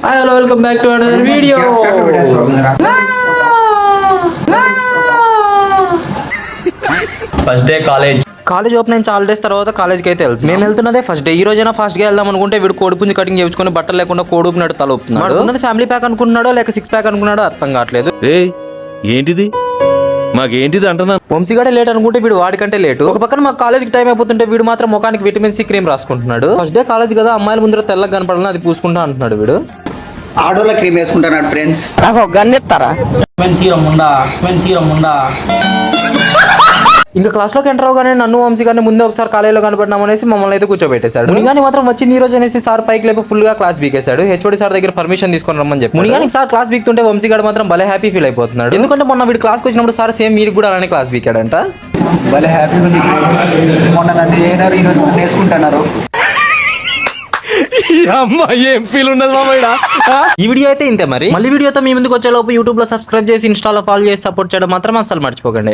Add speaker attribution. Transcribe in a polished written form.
Speaker 1: Hi hello welcome back to another video. First day college open అయిన చాలా days తర్వాత కాలేజ్కి అయితే వెళ్తాం. మేము వెళ్తున్నదే ఫస్ట్ డే. ఈ రోజైనా ఫాస్ట్ గా వెళ్దాం అనుకుంటే వీడు కోడిపుంజి కటింగ్ చేయించుకొని బట్టలు లేకుండా కోడుకున్నాడు తల ఊపుతున్నాడు. ఫ్యామిలీ ప్యాక్ అనుకున్నాడో లేక 6 ప్యాక్ అనుకున్నాడో అర్థం కావట్లేదు.
Speaker 2: ఏంటిది మాకేంటిది అంటున్నా.
Speaker 1: వంశీగాడే లేట్ అనుకుంటే వీడు వాడికంటే లేటు. ఒక పక్కన మాకు కాలేజ్కి టైం అయిపోతుంటే వీడు మాత్రం ముఖానికి విటమిన్ సి క్రీమ్ రాసుకుంటున్నాడు. ఫస్ట్ డే కాలేజ్ కదా, అమ్మాయిల ముందర తెల్లగా కనపడాలని అది పూసుకుంటా అంటున్నాడు వీడు.
Speaker 3: ఆడోళ్ళ క్రీమ్ వేసుకుంటున్నాడు ఫ్రెండ్స్.
Speaker 4: నాకు గన్ ఇస్తారా?
Speaker 1: ఇంకా క్లాస్ లోకి ఎంటర్ అవగానే నన్ను వంశీ గారిని ముందే ఒకసారి కాలేజీలో కనపడినాం అనేసి మమ్మల్ని అయితే కూర్చోబెట్టేశాడు. మునిగాని మాత్రం వచ్చింది ఈ రోజు అనేసి సార్ పైకి లేపి ఫుల్ గా క్లాస్ బీకేశాడు. హెచ్ఓడి సార్ దగ్గర పర్మిషన్ తీసుకొని రమ్మని చెప్పి మునిగానికి సార్ క్లాస్ బీక్తుంటే వంశీ గారు మాత్రం భలే హ్యాపీ ఫీల్ అయిపోతున్నాడు. ఎందుకంటే మొన్న వీడు క్లాస్కి వచ్చినప్పుడు సార్ సేమ్ వీడికి కూడా అలానే క్లాస్ బీకాడంట.
Speaker 3: భలే హ్యాపీ ఉంది ఫ్రెండ్స్. మొన్న నన్ను చేయనారు, ఈ రోజు నన్ను వేసుకుంటున్నారు.
Speaker 2: ఏం ఫీల్ ఉండదు మామయ్య.
Speaker 1: ఈ వీడియో అయితే ఇంతే. మరి మళ్ళీ వీడియోతో మీ ముందుకు వచ్చే లోపు యూట్యూబ్ లో సబ్స్క్రైబ్ చేసి ఇన్స్టాలో ఫాలో చేసి సపోర్ట్ చేయడం మాత్రం అసలు మర్చిపోకండి.